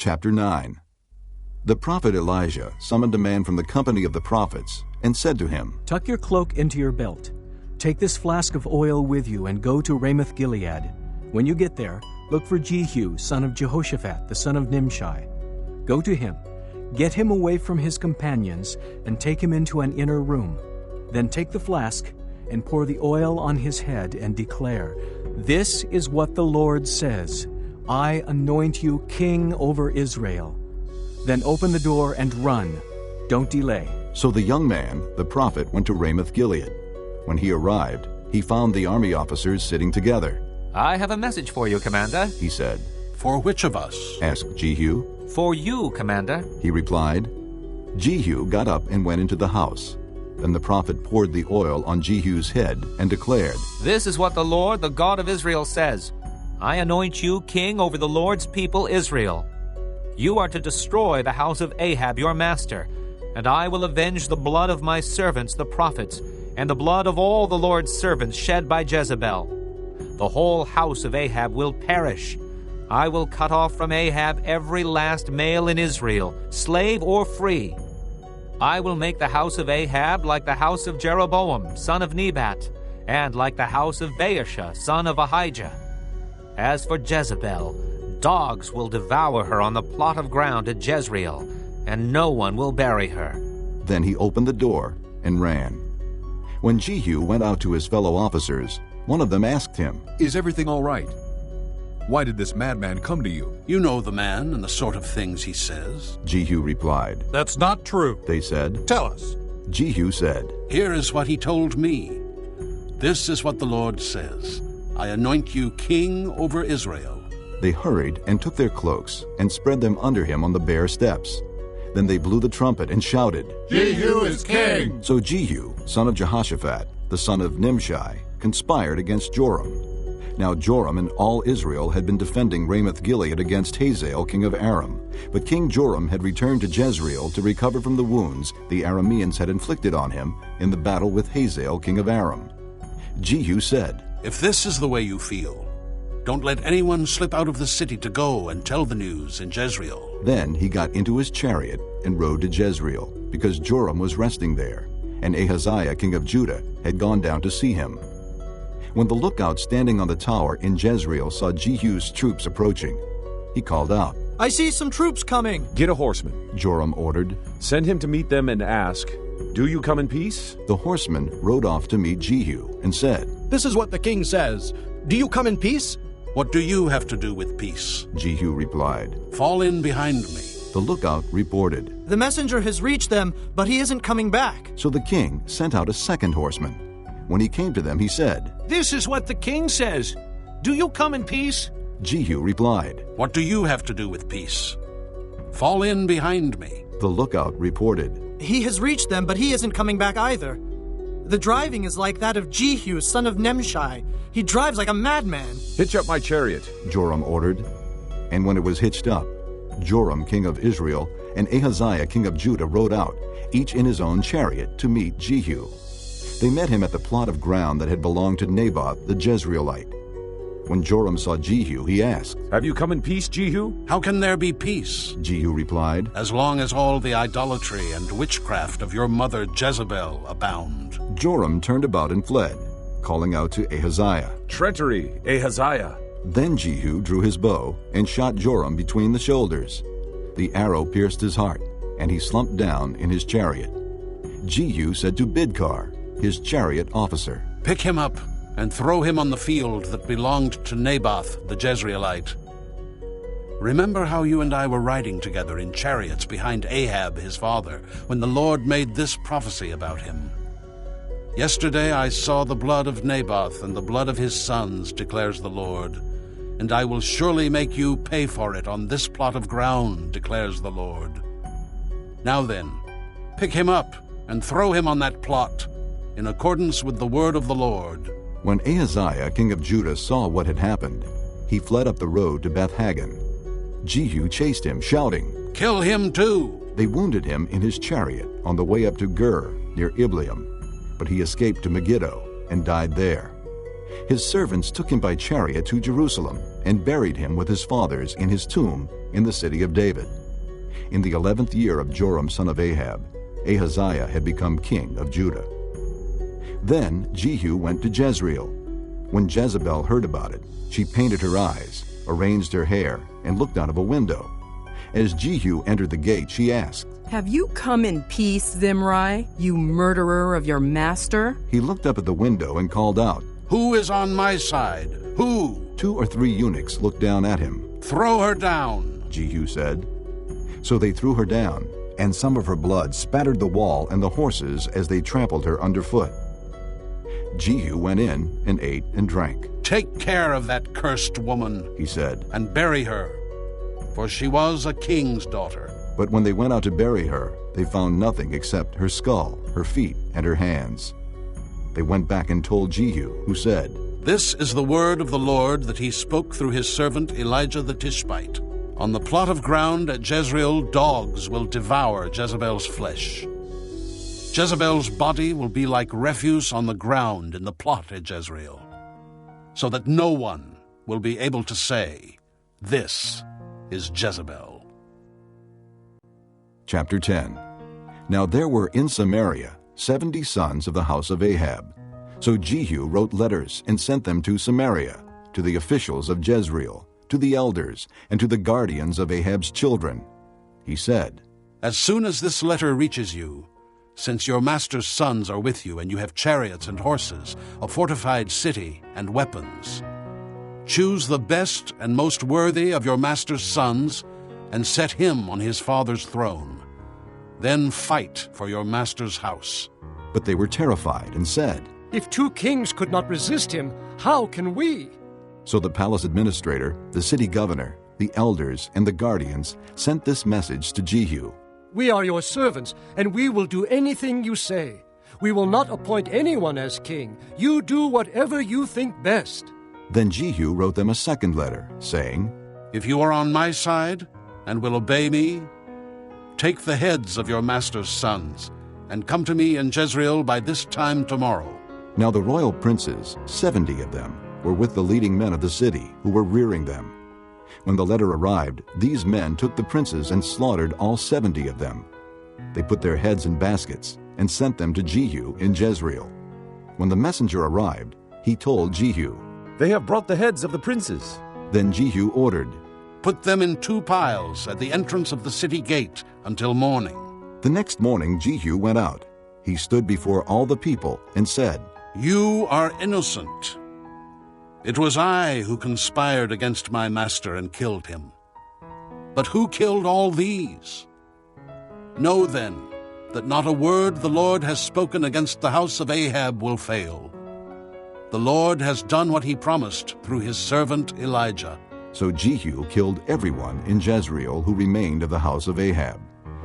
Chapter 9. The prophet Elijah summoned a man from the company of the prophets and said to him, Tuck your cloak into your belt. Take this flask of oil with you and go to Ramoth-Gilead. When you get there, look for Jehu, son of Jehoshaphat, the son of Nimshi. Go to him, get him away from his companions, and take him into an inner room. Then take the flask and pour the oil on his head and declare, This is what the Lord says, I anoint you king over Israel. Then open the door and run. Don't delay. So the young man, the prophet, went to Ramoth-Gilead. When he arrived, he found the army officers sitting together. I have a message for you, Commander, He said. For which of us? Asked Jehu. For you, Commander. He replied. Jehu got up and went into the house. Then the prophet poured the oil on Jehu's head and declared, This is what the Lord, the God of Israel, says. I anoint you king over the Lord's people Israel. You are to destroy the house of Ahab your master, and I will avenge the blood of my servants the prophets, and the blood of all the Lord's servants shed by Jezebel. The whole house of Ahab will perish. I will cut off from Ahab every last male in Israel, slave or free. I will make the house of Ahab like the house of Jeroboam, son of Nebat, and like the house of Baasha, son of Ahijah. As for Jezebel, dogs will devour her on the plot of ground at Jezreel, and no one will bury her. Then he opened the door and ran. When Jehu went out to his fellow officers, one of them asked him, Is everything all right? Why did this madman come to you? You know the man and the sort of things he says. Jehu replied. That's not true. They said. Tell us. Jehu said, Here is what he told me. This is what the Lord says. I anoint you king over Israel. They hurried and took their cloaks and spread them under him on the bare steps. Then they blew the trumpet and shouted, Jehu is king! So Jehu, son of Jehoshaphat, the son of Nimshi, conspired against Joram. Now Joram and all Israel had been defending Ramoth-Gilead against Hazael, king of Aram. But King Joram had returned to Jezreel to recover from the wounds the Arameans had inflicted on him in the battle with Hazael, king of Aram. Jehu said, If this is the way you feel, don't let anyone slip out of the city to go and tell the news in Jezreel. Then he got into his chariot and rode to Jezreel, because Joram was resting there, and Ahaziah king of Judah had gone down to see him. When the lookout standing on the tower in Jezreel saw Jehu's troops approaching, he called out, I see some troops coming. Get a horseman, Joram ordered. Send him to meet them and ask, Do you come in peace? The horseman rode off to meet Jehu and said, This is what the king says. Do you come in peace? What do you have to do with peace? Jehu replied. Fall in behind me. The lookout reported. The messenger has reached them, but he isn't coming back. So the king sent out a second horseman. When he came to them, he said, This is what the king says. Do you come in peace? Jehu replied. What do you have to do with peace? Fall in behind me. The lookout reported. He has reached them, but he isn't coming back either. The driving is like that of Jehu, son of Nimshi. He drives like a madman. Hitch up my chariot, Joram ordered. And when it was hitched up, Joram, king of Israel, and Ahaziah, king of Judah, rode out, each in his own chariot, to meet Jehu. They met him at the plot of ground that had belonged to Naboth the Jezreelite. When Joram saw Jehu, he asked, Have you come in peace, Jehu? How can there be peace? Jehu replied, As long as all the idolatry and witchcraft of your mother Jezebel abound. Joram turned about and fled, calling out to Ahaziah, Treachery, Ahaziah. Then Jehu drew his bow and shot Joram between the shoulders. The arrow pierced his heart, and he slumped down in his chariot. Jehu said to Bidkar, his chariot officer, Pick him up and throw him on the field that belonged to Naboth the Jezreelite. Remember how you and I were riding together in chariots behind Ahab his father, when the Lord made this prophecy about him. Yesterday I saw the blood of Naboth and the blood of his sons, declares the Lord, and I will surely make you pay for it on this plot of ground, declares the Lord. Now then, pick him up and throw him on that plot, in accordance with the word of the Lord. When Ahaziah, king of Judah, saw what had happened, he fled up the road to Beth-Hagan. Jehu chased him, shouting, Kill him too! They wounded him in his chariot on the way up to Gur, near Ibleam, but he escaped to Megiddo and died there. His servants took him by chariot to Jerusalem and buried him with his fathers in his tomb in the city of David. In the 11th year of Joram son of Ahab, Ahaziah had become king of Judah. Then Jehu went to Jezreel. When Jezebel heard about it, she painted her eyes, arranged her hair, and looked out of a window. As Jehu entered the gate, she asked, "Have you come in peace, Zimri, you murderer of your master?" He looked up at the window and called out, Who is on my side? Who? 2 or 3 eunuchs looked down at him. Throw her down, Jehu said. So they threw her down, and some of her blood spattered the wall and the horses as they trampled her underfoot. Jehu went in and ate and drank. Take care of that cursed woman, he said, and bury her, for she was a king's daughter. But when they went out to bury her, they found nothing except her skull, her feet, and her hands. They went back and told Jehu, who said, This is the word of the Lord that he spoke through his servant Elijah the Tishbite. On the plot of ground at Jezreel, dogs will devour Jezebel's flesh. Jezebel's body will be like refuse on the ground in the plot at Jezreel, so that no one will be able to say, This is Jezebel. Chapter 10. Now there were in Samaria 70 sons of the house of Ahab. So Jehu wrote letters and sent them to Samaria, to the officials of Jezreel, to the elders, and to the guardians of Ahab's children. He said, As soon as this letter reaches you, since your master's sons are with you and you have chariots and horses, a fortified city and weapons, choose the best and most worthy of your master's sons and set him on his father's throne. Then fight for your master's house. But they were terrified and said, If 2 kings could not resist him, how can we? So the palace administrator, the city governor, the elders, and the guardians sent this message to Jehu. We are your servants, and we will do anything you say. We will not appoint anyone as king. You do whatever you think best. Then Jehu wrote them a second letter, saying, If you are on my side and will obey me, take the heads of your master's sons and come to me in Jezreel by this time tomorrow. Now the royal princes, 70 of them, were with the leading men of the city, who were rearing them. When the letter arrived, these men took the princes and slaughtered all 70 of them. They put their heads in baskets and sent them to Jehu in Jezreel. When the messenger arrived, he told Jehu, They have brought the heads of the princes. Then Jehu ordered, Put them in 2 piles at the entrance of the city gate until morning. The next morning Jehu went out. He stood before all the people and said, You are innocent. It was I who conspired against my master and killed him. But who killed all these? Know then that not a word the Lord has spoken against the house of Ahab will fail. The Lord has done what he promised through his servant Elijah. So Jehu killed everyone in Jezreel who remained of the house of Ahab,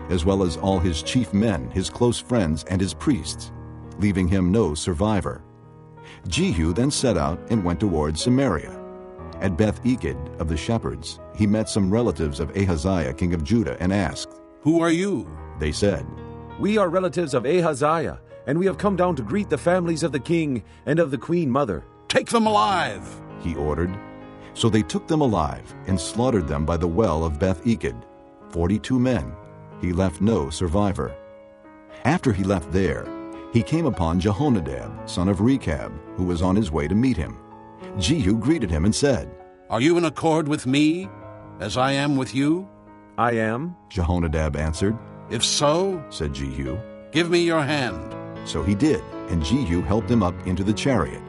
as well as all his chief men, his close friends, and his priests, leaving him no survivor. Jehu then set out and went toward Samaria. At Beth-Eked of the shepherds, he met some relatives of Ahaziah king of Judah and asked, Who are you? They said, We are relatives of Ahaziah, and we have come down to greet the families of the king and of the queen mother. Take them alive, he ordered. So they took them alive and slaughtered them by the well of Beth-Eked, 42 men. He left no survivor. After he left there, he came upon Jehonadab, son of Rechab, who was on his way to meet him. Jehu greeted him and said, Are you in accord with me, as I am with you? I am, Jehonadab answered. If so, said Jehu. give me your hand. So he did, and Jehu helped him up into the chariot.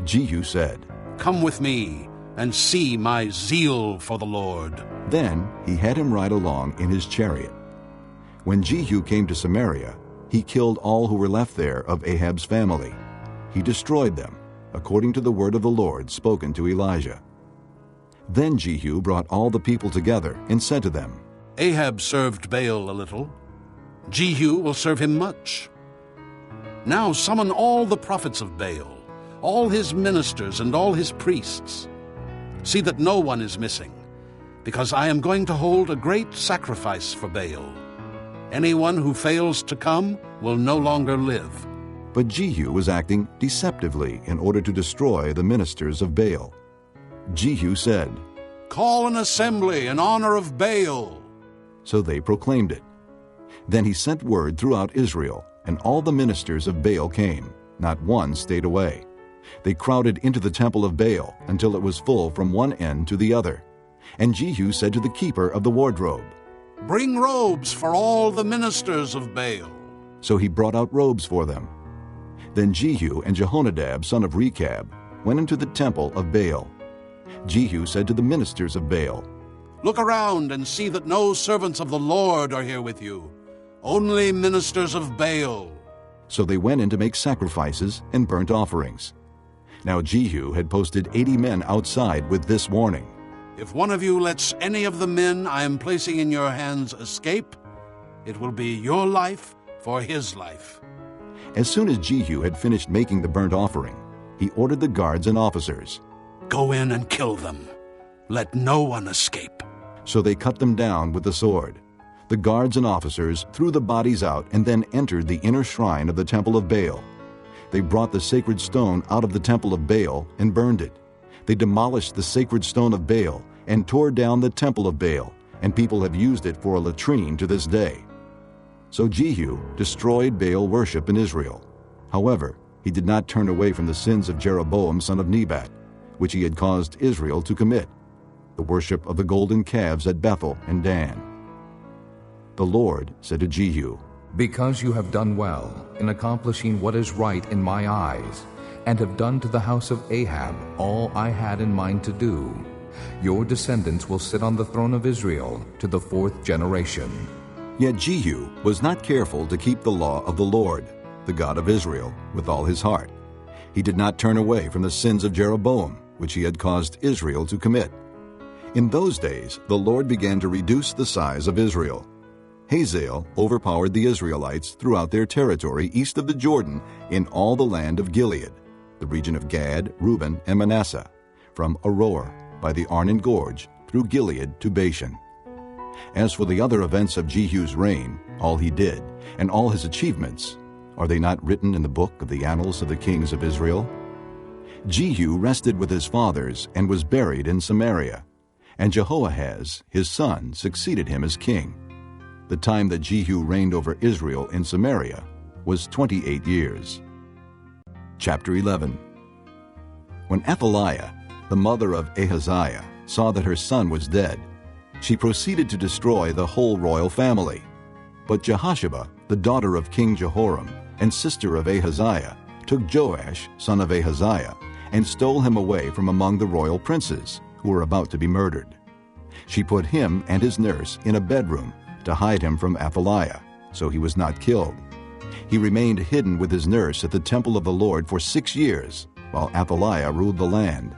Jehu said, Come with me and see my zeal for the Lord. Then he had him ride along in his chariot. When Jehu came to Samaria, he killed all who were left there of Ahab's family. He destroyed them, according to the word of the Lord spoken to Elijah. Then Jehu brought all the people together and said to them, Ahab served Baal a little. Jehu will serve him much. Now summon all the prophets of Baal, all his ministers and all his priests. See that no one is missing, because I am going to hold a great sacrifice for Baal. Anyone who fails to come will no longer live. But Jehu was acting deceptively in order to destroy the ministers of Baal. Jehu said, "Call an assembly in honor of Baal." So they proclaimed it. Then he sent word throughout Israel, and all the ministers of Baal came. Not one stayed away. They crowded into the temple of Baal until it was full from one end to the other. And Jehu said to the keeper of the wardrobe, "Bring robes for all the ministers of Baal." So he brought out robes for them. Then Jehu and Jehonadab, son of Rechab, went into the temple of Baal. Jehu said to the ministers of Baal, "Look around and see that no servants of the Lord are here with you, only ministers of Baal." So they went in to make sacrifices and burnt offerings. Now Jehu had posted 80 men outside with this warning: "If one of you lets any of the men I am placing in your hands escape, it will be your life for his life." As soon as Jehu had finished making the burnt offering, he ordered the guards and officers, "Go in and kill them. Let no one escape." So they cut them down with the sword. The guards and officers threw the bodies out and then entered the inner shrine of the temple of Baal. They brought the sacred stone out of the temple of Baal and burned it. They demolished the sacred stone of Baal and tore down the temple of Baal, and people have used it for a latrine to this day. So Jehu destroyed Baal worship in Israel. However, he did not turn away from the sins of Jeroboam son of Nebat, which he had caused Israel to commit, the worship of the golden calves at Bethel and Dan. The Lord said to Jehu, "Because you have done well in accomplishing what is right in my eyes, and have done to the house of Ahab all I had in mind to do, your descendants will sit on the throne of Israel to the 4th generation." Yet Jehu was not careful to keep the law of the Lord, the God of Israel, with all his heart. He did not turn away from the sins of Jeroboam, which he had caused Israel to commit. In those days, the Lord began to reduce the size of Israel. Hazael overpowered the Israelites throughout their territory east of the Jordan in all the land of Gilead, the region of Gad, Reuben, and Manasseh, from Aroer by the Arnon Gorge through Gilead to Bashan. As for the other events of Jehu's reign, all he did, and all his achievements, are they not written in the book of the annals of the kings of Israel? Jehu rested with his fathers and was buried in Samaria, and Jehoahaz, his son, succeeded him as king. The time that Jehu reigned over Israel in Samaria was 28 years. Chapter 11. When Athaliah, the mother of Ahaziah, saw that her son was dead, she proceeded to destroy the whole royal family. But Jehosheba, the daughter of King Jehoram and sister of Ahaziah, took Joash, son of Ahaziah, and stole him away from among the royal princes, who were about to be murdered. She put him and his nurse in a bedroom to hide him from Athaliah, so he was not killed. He remained hidden with his nurse at the temple of the Lord for 6 years, while Athaliah ruled the land.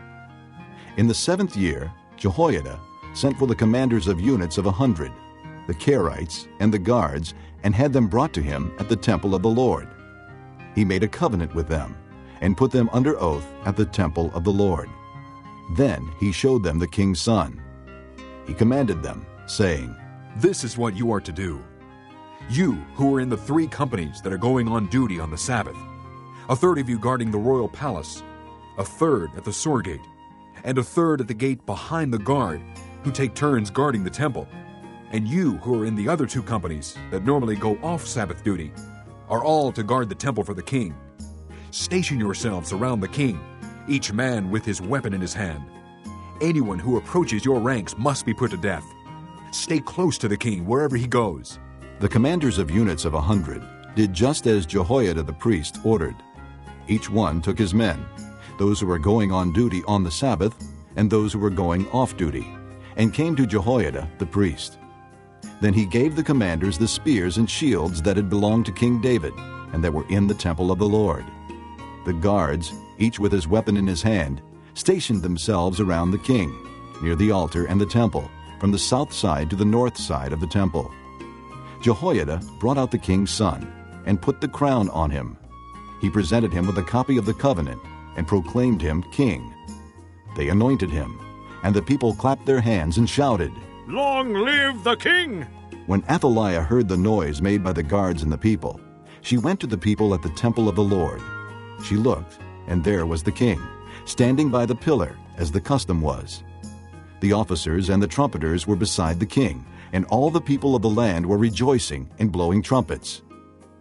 In the 7th year, Jehoiada sent for the commanders of units of 100, the Kerites and the guards, and had them brought to him at the temple of the Lord. He made a covenant with them, and put them under oath at the temple of the Lord. Then he showed them the king's son. He commanded them, saying, This is what you are to do. You who are in the 3 companies that are going on duty on the Sabbath, 1/3 of you guarding the royal palace, 1/3 at the Sword Gate, and 1/3 at the gate behind the guard, who take turns guarding the temple, and you who are in the other 2 companies that normally go off Sabbath duty, are all to guard the temple for the king. Station yourselves around the king, each man with his weapon in his hand. Anyone who approaches your ranks must be put to death. Stay close to the king wherever he goes. The commanders of units of 100 did just as Jehoiada the priest ordered. Each one took his men, those who were going on duty on the Sabbath and those who were going off duty, and came to Jehoiada the priest. Then he gave the commanders the spears and shields that had belonged to King David and that were in the temple of the Lord. The guards, each with his weapon in his hand, stationed themselves around the king, near the altar and the temple, from the south side to the north side of the temple. Jehoiada brought out the king's son and put the crown on him. He presented him with a copy of the covenant and proclaimed him king. They anointed him, and the people clapped their hands and shouted, "Long live the king!" When Athaliah heard the noise made by the guards and the people, She went to the people at the temple of the Lord. She looked, and there was the king, standing by the pillar, as the custom was. The officers and the trumpeters were beside the king, and all the people of the land were rejoicing and blowing trumpets.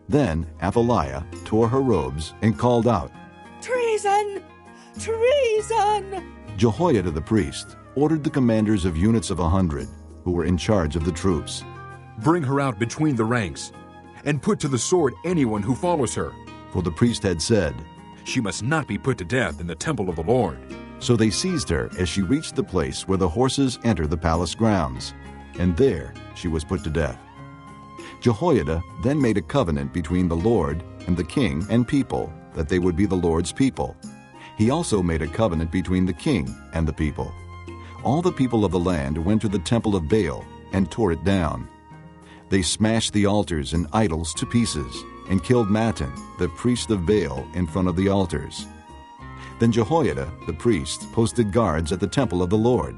Then Athaliah tore her robes and called out, "Treason! Treason!" Jehoiada the priest ordered the commanders of units of 100, who were in charge of the troops, Bring her out between the ranks, and put to the sword anyone who follows her. for the priest had said, She must not be put to death in the temple of the Lord. So they seized her as she reached the place where the horses enter the palace grounds, and there she was put to death. Jehoiada then made a covenant between the Lord and the king and people, that they would be the Lord's people. He also made a covenant between the king and the people. All the people of the land went to the temple of Baal and tore it down. They smashed the altars and idols to pieces and killed Mattan, the priest of Baal, in front of the altars. Then Jehoiada, the priest, posted guards at the temple of the Lord.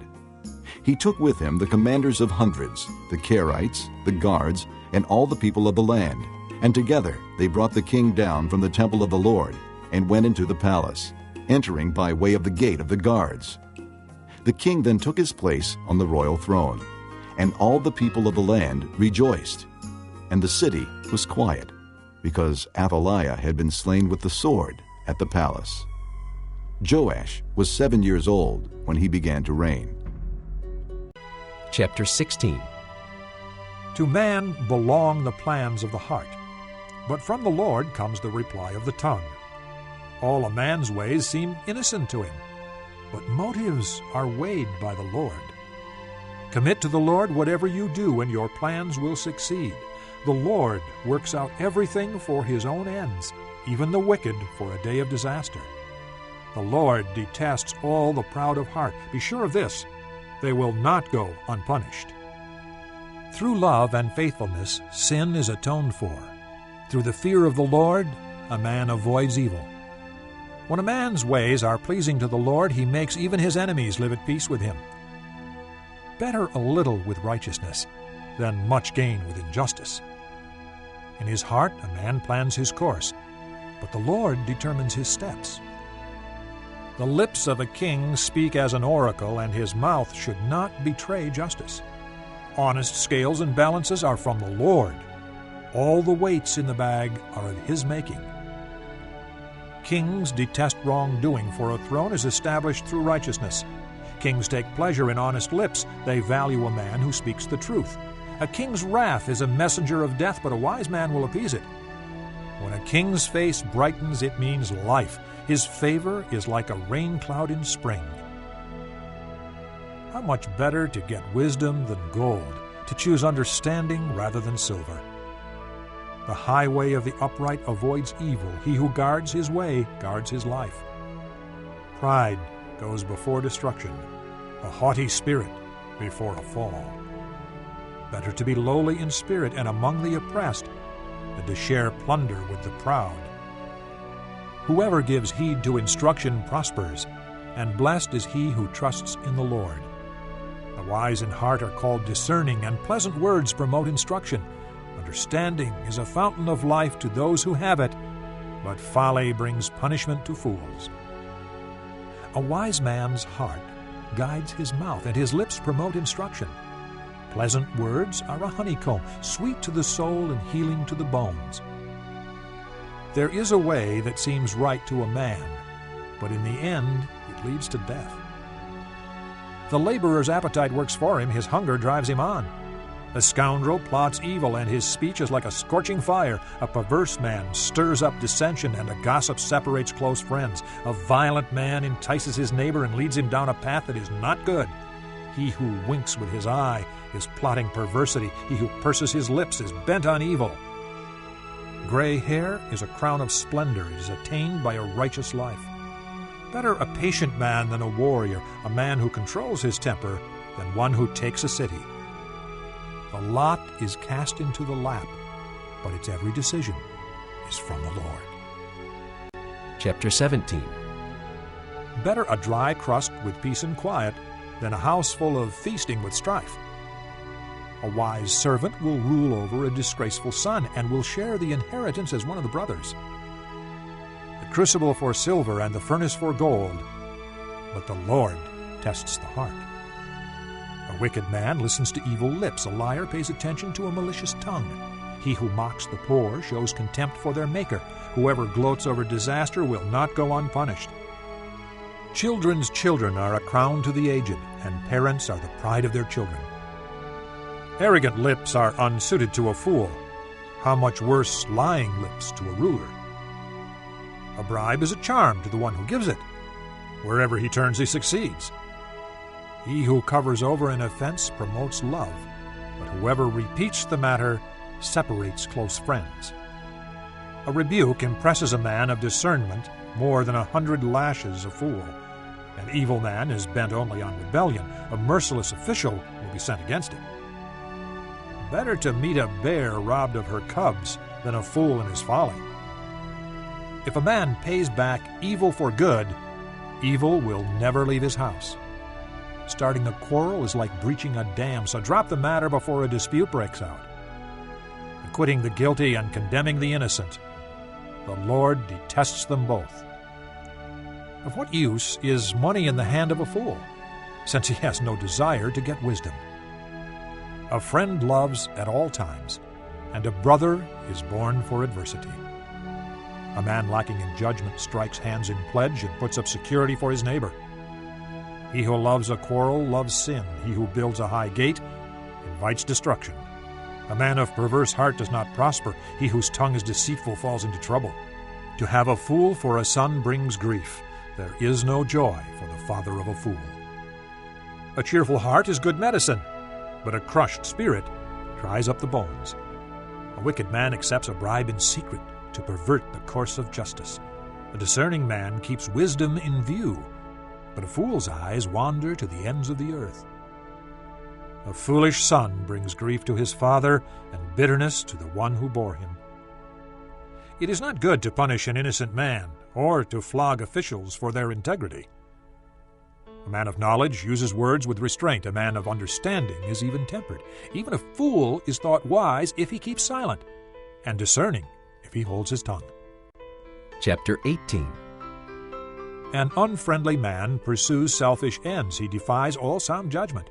He took with him the commanders of hundreds, the Kerites, the guards, and all the people of the land, and together they brought the king down from the temple of the Lord and went into the palace, entering by way of the gate of the guards. The king then took his place on the royal throne, and all the people of the land rejoiced, and the city was quiet, because Athaliah had been slain with the sword at the palace. Joash was 7 years old when he began to reign. Chapter 16. To man belong the plans of the heart, but from the Lord comes the reply of the tongue. All a man's ways seem innocent to him, but motives are weighed by the Lord. Commit to the Lord whatever you do, and your plans will succeed. The Lord works out everything for his own ends, even the wicked for a day of disaster. The Lord detests all the proud of heart. Be sure of this, they will not go unpunished. Through love and faithfulness, sin is atoned for. Through the fear of the Lord, a man avoids evil. When a man's ways are pleasing to the Lord, he makes even his enemies live at peace with him. Better a little with righteousness than much gain with injustice. In his heart a man plans his course, but the Lord determines his steps. The lips of a king speak as an oracle, and his mouth should not betray justice. Honest scales and balances are from the Lord. All the weights in the bag are of his making. Kings detest wrongdoing, for a throne is established through righteousness. Kings take pleasure in honest lips. They value a man who speaks the truth. A king's wrath is a messenger of death, but a wise man will appease it. When a king's face brightens, it means life. His favor is like a rain cloud in spring. How much better to get wisdom than gold, to choose understanding rather than silver. The highway of the upright avoids evil. He who guards his way guards his life. Pride goes before destruction, a haughty spirit before a fall. Better to be lowly in spirit and among the oppressed than to share plunder with the proud. Whoever gives heed to instruction prospers, and blessed is he who trusts in the Lord. The wise in heart are called discerning, and pleasant words promote instruction. Understanding is a fountain of life to those who have it, but folly brings punishment to fools. A wise man's heart guides his mouth, and his lips promote instruction. Pleasant words are a honeycomb, sweet to the soul and healing to the bones. There is a way that seems right to a man, but in the end it leads to death. The laborer's appetite works for him, his hunger drives him on. The scoundrel plots evil, and his speech is like a scorching fire. A perverse man stirs up dissension, and a gossip separates close friends. A violent man entices his neighbor and leads him down a path that is not good. He who winks with his eye is plotting perversity. He who purses his lips is bent on evil. Gray hair is a crown of splendor. It is attained by a righteous life. Better a patient man than a warrior, a man who controls his temper than one who takes a city. The lot is cast into the lap, but its every decision is from the Lord. Chapter 17. Better a dry crust with peace and quiet than a house full of feasting with strife. A wise servant will rule over a disgraceful son and will share the inheritance as one of the brothers. The crucible for silver and the furnace for gold, but the Lord tests the heart. A wicked man listens to evil lips. A liar pays attention to a malicious tongue. He who mocks the poor shows contempt for their Maker. Whoever gloats over disaster will not go unpunished. Children's children are a crown to the aged, and parents are the pride of their children. Arrogant lips are unsuited to a fool. How much worse lying lips to a ruler? A bribe is a charm to the one who gives it. Wherever he turns, he succeeds. He who covers over an offense promotes love, but whoever repeats the matter separates close friends. A rebuke impresses a man of discernment more than 100 lashes a fool. An evil man is bent only on rebellion. A merciless official will be sent against him. Better to meet a bear robbed of her cubs than a fool in his folly. If a man pays back evil for good, evil will never leave his house. Starting a quarrel is like breaching a dam, so drop the matter before a dispute breaks out. Acquitting the guilty and condemning the innocent, the Lord detests them both. Of what use is money in the hand of a fool, since he has no desire to get wisdom? A friend loves at all times, and a brother is born for adversity. A man lacking in judgment strikes hands in pledge and puts up security for his neighbor. He who loves a quarrel loves sin. He who builds a high gate invites destruction. A man of perverse heart does not prosper. He whose tongue is deceitful falls into trouble. To have a fool for a son brings grief. There is no joy for the father of a fool. A cheerful heart is good medicine, but a crushed spirit dries up the bones. A wicked man accepts a bribe in secret to pervert the course of justice. A discerning man keeps wisdom in view, but a fool's eyes wander to the ends of the earth. A foolish son brings grief to his father and bitterness to the one who bore him. It is not good to punish an innocent man or to flog officials for their integrity. A man of knowledge uses words with restraint. A man of understanding is even-tempered. Even a fool is thought wise if he keeps silent, and discerning if he holds his tongue. Chapter 18. An unfriendly man pursues selfish ends. He defies all sound judgment.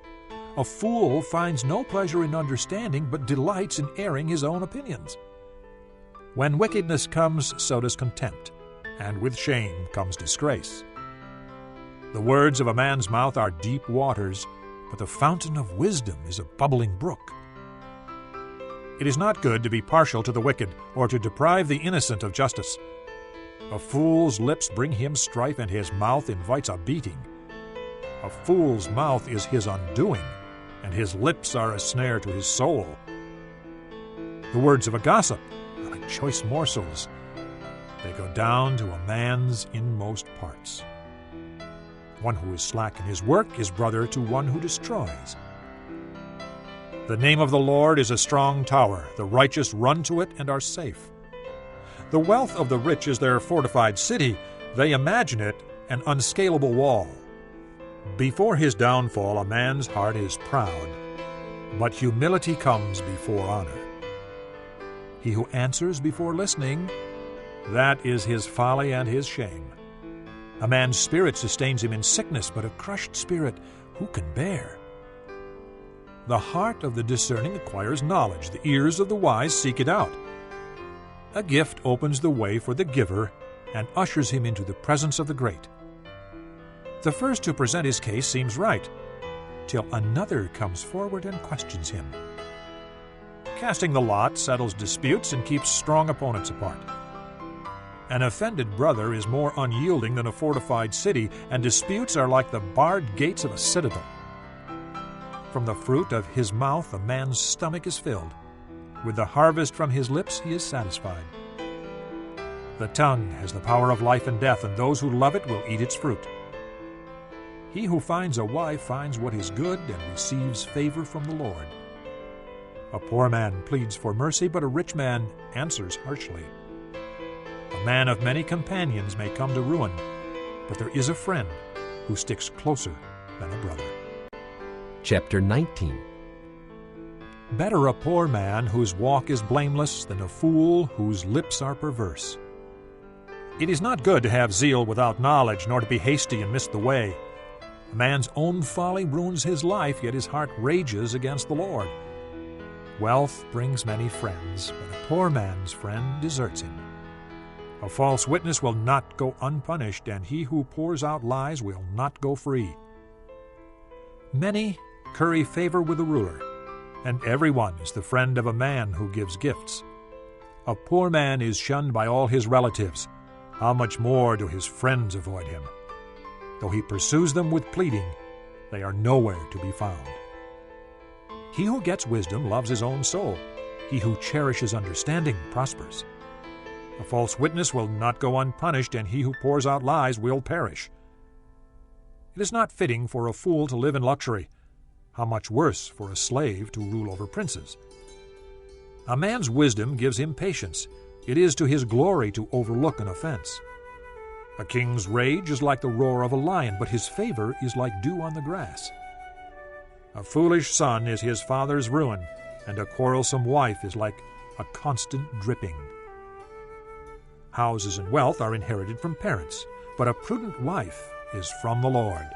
A fool finds no pleasure in understanding, but delights in airing his own opinions. When wickedness comes, so does contempt, and with shame comes disgrace. The words of a man's mouth are deep waters, but the fountain of wisdom is a bubbling brook. It is not good to be partial to the wicked, or to deprive the innocent of justice. A fool's lips bring him strife, and his mouth invites a beating. A fool's mouth is his undoing, and his lips are a snare to his soul. The words of a gossip are like choice morsels. They go down to a man's inmost parts. One who is slack in his work is brother to one who destroys. The name of the Lord is a strong tower. The righteous run to it and are safe. The wealth of the rich is their fortified city. They imagine it an unscalable wall. Before his downfall, a man's heart is proud, but humility comes before honor. He who answers before listening, that is his folly and his shame. A man's spirit sustains him in sickness, but a crushed spirit who can bear? The heart of the discerning acquires knowledge. The ears of the wise seek it out. A gift opens the way for the giver and ushers him into the presence of the great. The first to present his case seems right, till another comes forward and questions him. Casting the lot settles disputes and keeps strong opponents apart. An offended brother is more unyielding than a fortified city, and disputes are like the barred gates of a citadel. From the fruit of his mouth a man's stomach is filled. With the harvest from his lips he is satisfied. The tongue has the power of life and death, and those who love it will eat its fruit. He who finds a wife finds what is good and receives favor from the Lord. A poor man pleads for mercy, but a rich man answers harshly. A man of many companions may come to ruin, but there is a friend who sticks closer than a brother. Chapter 19. Better a poor man whose walk is blameless than a fool whose lips are perverse. It is not good to have zeal without knowledge, nor to be hasty and miss the way. A man's own folly ruins his life, yet his heart rages against the Lord. Wealth brings many friends, but a poor man's friend deserts him. A false witness will not go unpunished, and he who pours out lies will not go free. Many curry favor with the ruler, and everyone is the friend of a man who gives gifts. A poor man is shunned by all his relatives. How much more do his friends avoid him? Though he pursues them with pleading, they are nowhere to be found. He who gets wisdom loves his own soul. He who cherishes understanding prospers. A false witness will not go unpunished, and he who pours out lies will perish. It is not fitting for a fool to live in luxury. How much worse for a slave to rule over princes? A man's wisdom gives him patience. It is to his glory to overlook an offense. A king's rage is like the roar of a lion, but his favor is like dew on the grass. A foolish son is his father's ruin, and a quarrelsome wife is like a constant dripping. Houses and wealth are inherited from parents, but a prudent wife is from the Lord.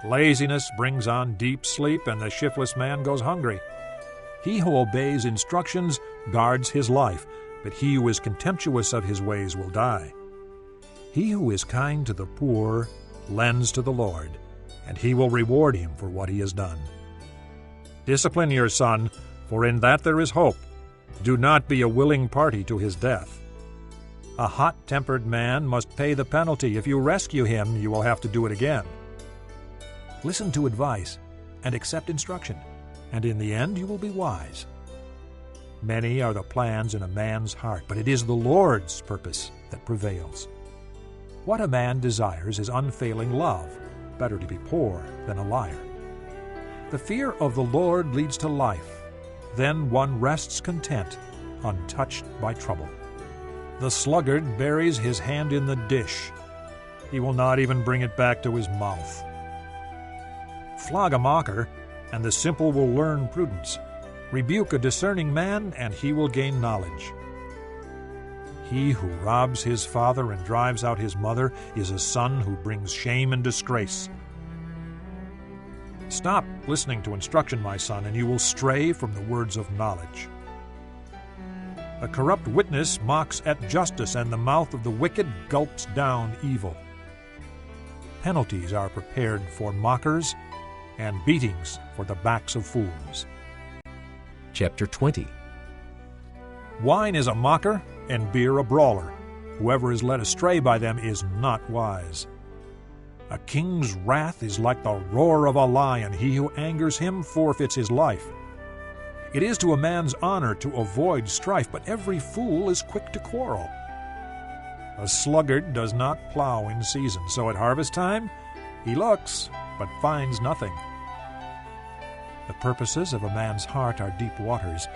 Laziness brings on deep sleep, and the shiftless man goes hungry. He who obeys instructions guards his life, but he who is contemptuous of his ways will die. He who is kind to the poor lends to the Lord, and he will reward him for what he has done. Discipline your son, for in that there is hope. Do not be a willing party to his death. A hot-tempered man must pay the penalty. If you rescue him, you will have to do it again. Listen to advice and accept instruction, and in the end you will be wise. Many are the plans in a man's heart, but it is the Lord's purpose that prevails. What a man desires is unfailing love. Better to be poor than a liar. The fear of the Lord leads to life. Then one rests content, untouched by trouble. The sluggard buries his hand in the dish. He will not even bring it back to his mouth. Flog a mocker, and the simple will learn prudence. Rebuke a discerning man, and he will gain knowledge. He who robs his father and drives out his mother is a son who brings shame and disgrace. Stop listening to instruction, my son, and you will stray from the words of knowledge. A corrupt witness mocks at justice, and the mouth of the wicked gulps down evil. Penalties are prepared for mockers, and beatings for the backs of fools. Chapter 20. Wine is a mocker, and beer a brawler. Whoever is led astray by them is not wise. A king's wrath is like the roar of a lion. He who angers him forfeits his life. It is to a man's honor to avoid strife, but every fool is quick to quarrel. A sluggard does not plow in season, so at harvest time he looks, but finds nothing. The purposes of a man's heart are deep waters,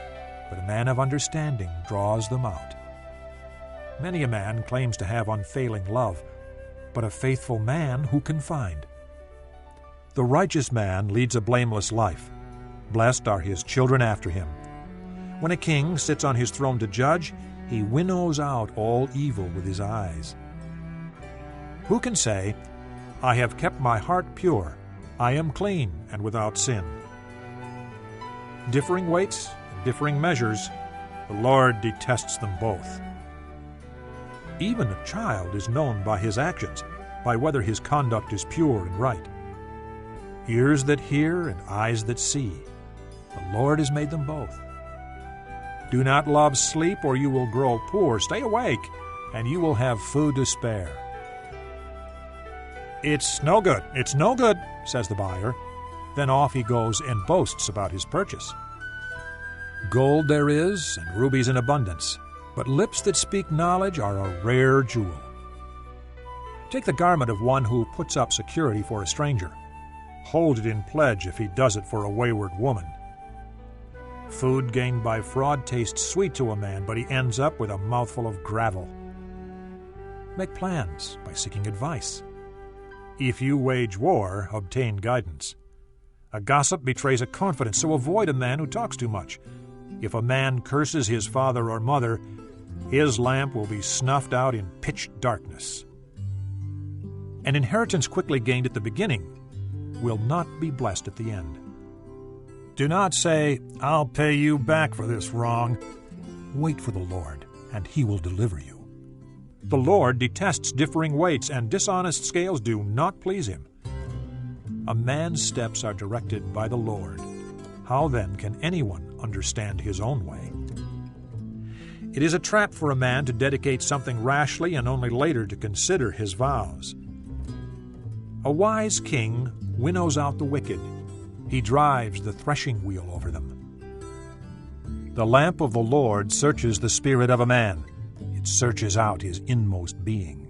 but a man of understanding draws them out. Many a man claims to have unfailing love, but a faithful man who can find? The righteous man leads a blameless life. Blessed are his children after him. When a king sits on his throne to judge, he winnows out all evil with his eyes. Who can say, I have kept my heart pure, I am clean and without sin? Differing weights and differing measures, the Lord detests them both. Even a child is known by his actions, by whether his conduct is pure and right. Ears that hear and eyes that see, the Lord has made them both. Do not love sleep, or you will grow poor. Stay awake, and you will have food to spare. It's no good, says the buyer. Then off he goes and boasts about his purchase. Gold there is, and rubies in abundance, but lips that speak knowledge are a rare jewel. Take the garment of one who puts up security for a stranger. Hold it in pledge if he does it for a wayward woman. Food gained by fraud tastes sweet to a man, but he ends up with a mouthful of gravel. Make plans by seeking advice. If you wage war, obtain guidance. A gossip betrays a confidence, so avoid a man who talks too much. If a man curses his father or mother, his lamp will be snuffed out in pitch darkness. An inheritance quickly gained at the beginning will not be blessed at the end. Do not say, "I'll pay you back for this wrong." Wait for the Lord, and He will deliver you. The Lord detests differing weights, and dishonest scales do not please Him. A man's steps are directed by the Lord. How then can anyone understand his own way? It is a trap for a man to dedicate something rashly and only later to consider his vows. A wise king winnows out the wicked. He drives the threshing wheel over them. The lamp of the Lord searches the spirit of a man. It searches out his inmost being.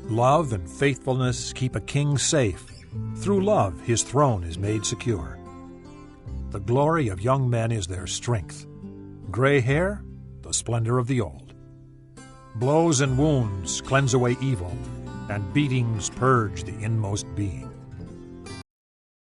Love and faithfulness keep a king safe. Through love his throne is made secure. The glory of young men is their strength. Gray hair, the splendor of the old. Blows and wounds cleanse away evil, and beatings purge the inmost being.